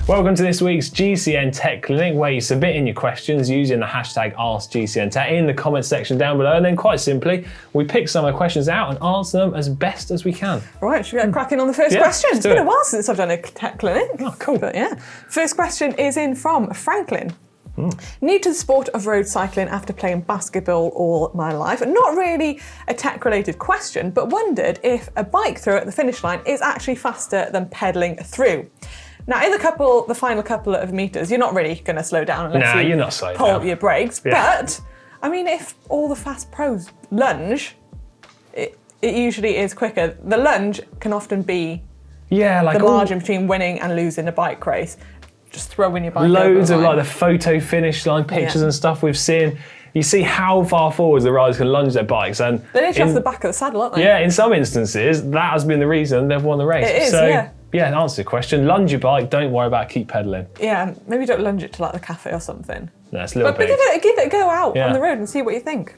Welcome to this week's GCN Tech Clinic, where you submit in your questions using the hashtag AskGCNTech in the comments section down below, and then quite simply, we pick some of the questions out and answer them as best as we can. Right, should we get cracking on the first question? It's been a while since I've done a tech clinic. Oh, cool. But yeah. First question is in from Franklin. New to the sport of road cycling after playing basketball all my life. Not really a tech-related question, but wondered if a bike throw at the finish line is actually faster than pedalling through. Now, in the final couple of meters, you're not really going to slow down unless you pull your brakes. Yeah. But, I mean, if all the fast pros lunge, it usually is quicker. The lunge can often be the margin between winning and losing a bike race. Just throwing your bike loads of like the photo finish line pictures and stuff we've seen. You see how far forwards the riders can lunge their bikes, and they're literally off the back of the saddle, aren't they? Yeah, in some instances that has been the reason they've won the race. It is, yeah, answer the question. Lunge your bike. Don't worry about keep pedaling. Yeah, maybe don't lunge it to like the cafe or something. No, it's a little bit. But give it a go out on the road and see what you think.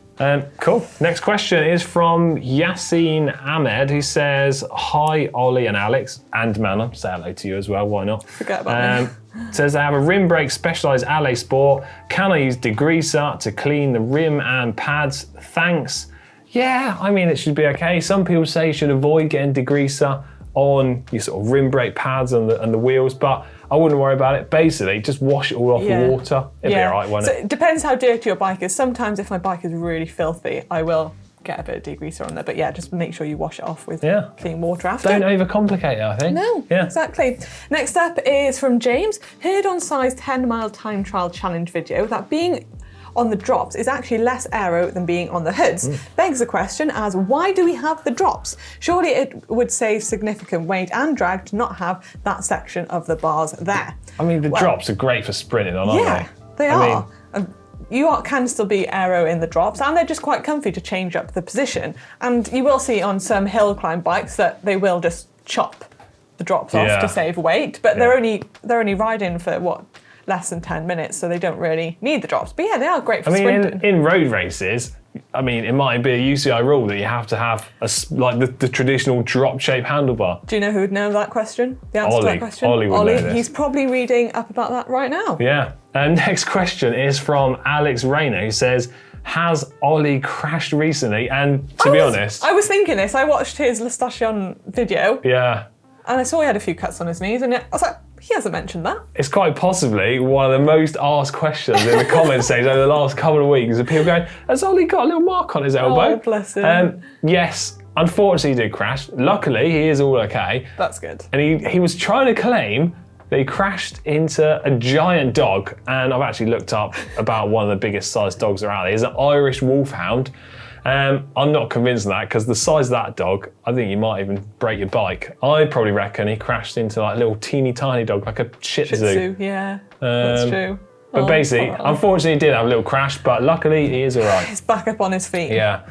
Cool. Next question is from Yassine Ahmed, who says, "Hi, Ollie and Alex and Manon." Say hello to you as well. Why not? Forget about me. Says, I have a rim brake Specialized Alley Sport. Can I use degreaser to clean the rim and pads? Thanks. Yeah, I mean, it should be okay. Some people say you should avoid getting degreaser on your sort of rim brake pads and the wheels, but I wouldn't worry about it. Basically, just wash it all off with water. It'll be all right, won't it? It depends how dirty your bike is. Sometimes if my bike is really filthy, I will get a bit of degreaser on there. But yeah, just make sure you wash it off with clean water after. Don't overcomplicate it, I think. No, exactly. Next up is from James. Heard on Si's 10-mile time trial challenge video that being on the drops is actually less aero than being on the hoods. Begs the question as why do we have the drops? Surely it would save significant weight and drag to not have that section of the bars there. I mean, the drops are great for sprinting on, aren't they? Yeah, they are. You can still be aero in the drops, and they're just quite comfy to change up the position. And you will see on some hill climb bikes that they will just chop the drops off to save weight, but they're only riding for less than 10 minutes, so they don't really need the drops. But yeah, they are great for sprinting. In road races, I mean, it might be a UCI rule that you have to have the traditional drop-shaped handlebar. Do you know who would know that question? The answer to that question? Ollie would know this. He's probably reading up about that right now. Yeah. Next question is from Alex Rayner, who says, has Ollie crashed recently? And to be honest, I was thinking this. I watched his La Station video. Yeah. And I saw he had a few cuts on his knees, and I was like, he hasn't mentioned that. It's quite possibly one of the most asked questions in the comments section over the last couple of weeks of people going, has Ollie got a little mark on his elbow? Oh, bless him. Yes, unfortunately he did crash. Luckily, he is all okay. That's good. And he was trying to claim that he crashed into a giant dog, and I've actually looked up about one of the biggest sized dogs around there. He's an Irish wolfhound. I'm not convinced of that because the size of that dog, I think you might even break your bike. I probably reckon he crashed into like a little teeny tiny dog, like a Shih Tzu. Yeah, that's true. But basically, unfortunately he did have a little crash, but luckily he is all right. He's back up on his feet. Yeah.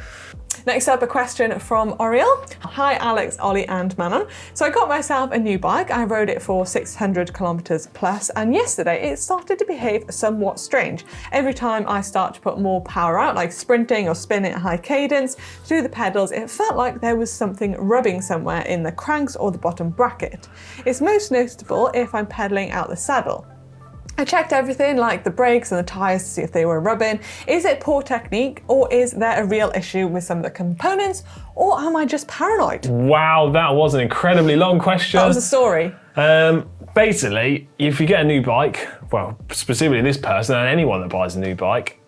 Next up, a question from Oriel. Hi, Alex, Ollie and Manon. So I got myself a new bike. I rode it for 600 kilometers plus, and yesterday it started to behave somewhat strange. Every time I start to put more power out, like sprinting or spinning at high cadence through the pedals, it felt like there was something rubbing somewhere in the cranks or the bottom bracket. It's most noticeable if I'm pedaling out the saddle. I checked everything like the brakes and the tyres to see if they were rubbing. Is it poor technique, or is there a real issue with some of the components, or am I just paranoid? Wow, that was an incredibly long question. That was a story. Basically, if you get a new bike, well, specifically this person and anyone that buys a new bike,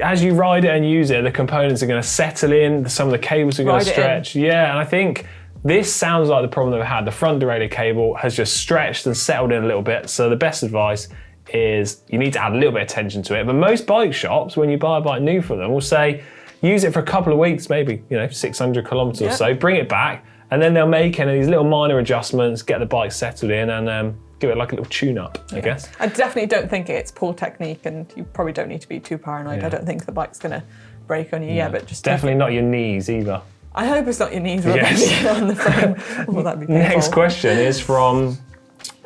as you ride it and use it, the components are going to settle in, some of the cables are going to stretch. Yeah, and I think this sounds like the problem that we had. The front derailleur cable has just stretched and settled in a little bit, so the best advice is you need to add a little bit of attention to it. But most bike shops, when you buy a bike new from them, will say use it for a couple of weeks, maybe 600 kilometers or so, bring it back, and then they'll make any of these little minor adjustments, get the bike settled in, and give it like a little tune-up, I guess. I definitely don't think it's poor technique, and you probably don't need to be too paranoid. I don't think the bike's going to break on you, but just definitely not your knees either. I hope it's not your knees rubbing on the frame. Oh, that'd be painful. Next question is from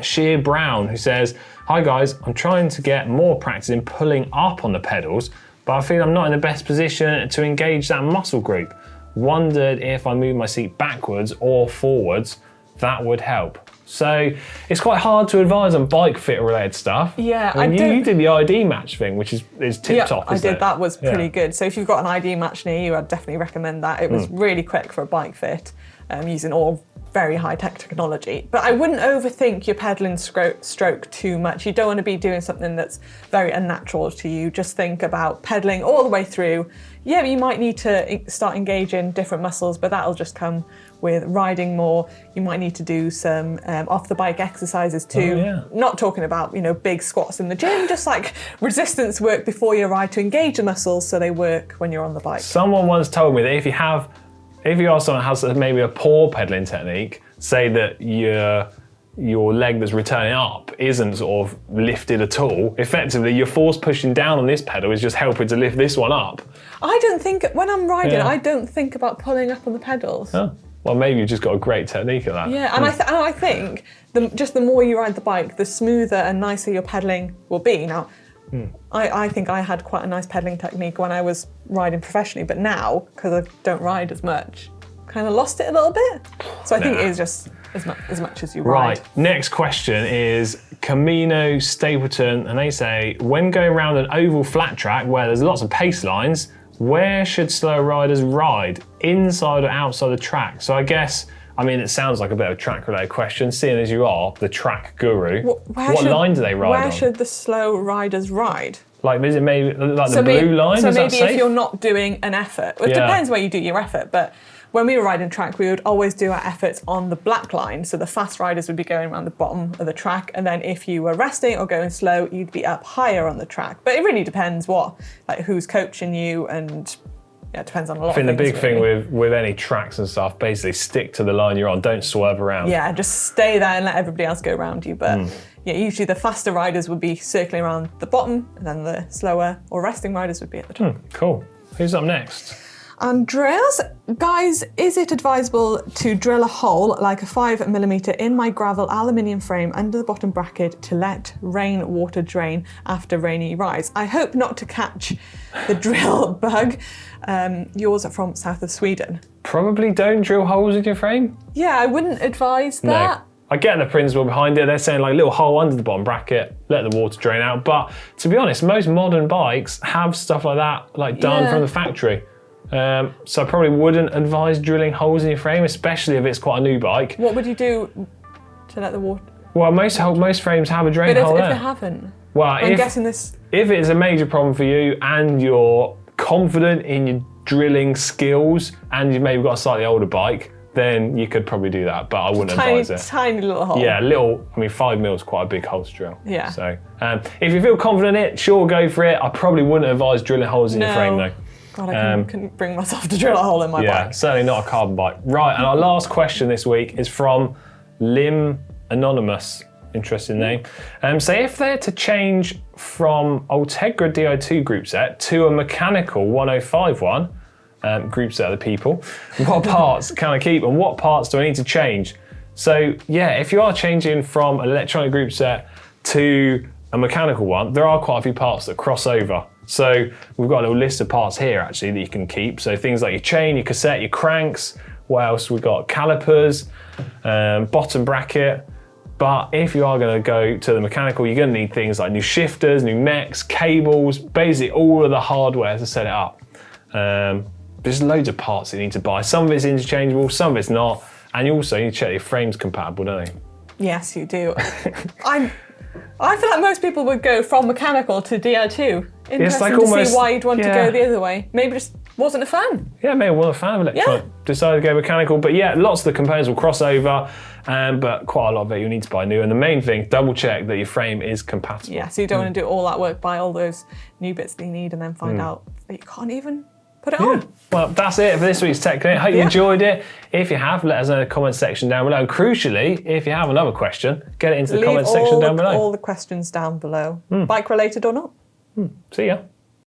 Sheer Brown, who says, hi guys, I'm trying to get more practice in pulling up on the pedals, but I feel I'm not in the best position to engage that muscle group. Wondered if I move my seat backwards or forwards, that would help. So it's quite hard to advise on bike fit related stuff. Yeah, I mean, you did the ID match thing, which is tip top. I did. That was pretty good. So if you've got an ID match near you, I'd definitely recommend that. It was really quick for a bike fit, using all very high-tech technology. But I wouldn't overthink your pedaling stroke too much. You don't want to be doing something that's very unnatural to you. Just think about pedaling all the way through. Yeah, you might need to start engaging different muscles, but that'll just come with riding more. You might need to do some off-the-bike exercises too. Oh, yeah. Not talking about, big squats in the gym, just like resistance work before your ride to engage the muscles so they work when you're on the bike. Someone once told me that if you are someone who has maybe a poor pedaling technique, say that your leg that's returning up isn't sort of lifted at all, effectively your force pushing down on this pedal is just helping to lift this one up. When I'm riding, I don't think about pulling up on the pedals. Oh. Well, maybe you've just got a great technique at that. Yeah, and I think the more you ride the bike, the smoother and nicer your pedaling will be. Now, I think I had quite a nice pedaling technique when I was riding professionally, but now, because I don't ride as much, kind of lost it a little bit. So I think it is just as much as you ride. Right, next question is Camino Stapleton, and they say, when going around an oval flat track where there's lots of pace lines, where should slow riders ride, inside or outside the track? So I guess, it sounds like a bit of a track-related question, seeing as you are the track guru. What line do they ride on? Where should the slow riders ride? Like, is it maybe like the blue line? So maybe if you're not doing an effort. It depends where you do your effort, but when we were riding track, we would always do our efforts on the black line. So the fast riders would be going around the bottom of the track. And then if you were resting or going slow, you'd be up higher on the track. But it really depends who's coaching you, and it depends on a lot of things. I think the big thing with any tracks and stuff, basically stick to the line you're on, don't swerve around. Yeah, just stay there and let everybody else go around you. But usually the faster riders would be circling around the bottom, and then the slower or resting riders would be at the top. Cool. Who's up next? Andreas, guys, is it advisable to drill a hole like a 5mm in my gravel aluminium frame under the bottom bracket to let rainwater drain after rainy rides? I hope not to catch the drill bug. Yours are from south of Sweden. Probably don't drill holes in your frame. Yeah, I wouldn't advise that. No. I get the principle behind it. They're saying like little hole under the bottom bracket, let the water drain out. But to be honest, most modern bikes have stuff like that done from the factory. So I probably wouldn't advise drilling holes in your frame, especially if it's quite a new bike. What would you do to let the water? Well, most frames have a drain hole there. But if they haven't? Well, I'm guessing this... If it's a major problem for you and you're confident in your drilling skills and you've maybe got a slightly older bike, then you could probably do that, but I wouldn't advise it. Tiny little hole. Yeah, 5 mil is quite a big hole to drill. Yeah. So if you feel confident in it, sure, go for it. I probably wouldn't advise drilling holes in your frame though. God, I couldn't bring myself to drill a hole in my bike. Yeah, certainly not a carbon bike. Right, and our last question this week is from Lim Anonymous. Interesting name. So if they're to change from Ultegra Di2 group set to a mechanical 1051 group set of the people, what parts can I keep and what parts do I need to change? So yeah, if you are changing from an electronic group set to a mechanical one, there are quite a few parts that cross over. So we've got a little list of parts here actually that you can keep. So things like your chain, your cassette, your cranks. What else? We've got calipers, bottom bracket. But if you are going to go to the mechanical, you're going to need things like new shifters, new mechs, cables, basically all of the hardware to set it up. There's loads of parts that you need to buy. Some of it's interchangeable, some of it's not. And you also need to check your frame's compatible, don't you? Yes, you do. I feel like most people would go from mechanical to Di2. Interesting to see why you'd want to go the other way. Maybe just wasn't a fan. Yeah, maybe wasn't a fan of electronic. Yeah. Decided to go mechanical. But yeah, lots of the components will cross over, but quite a lot of it you'll need to buy new. And the main thing, double check that your frame is compatible. Yeah, so you don't want to do all that work, buy all those new bits that you need and then find out that you can't even put it on. Well, that's it for this week's Tech Clinic. Hope you enjoyed it. If you have, let us know in the comment section down below. And crucially, if you have another question, get it into the comment section down below. All the questions down below, bike related or not. See ya.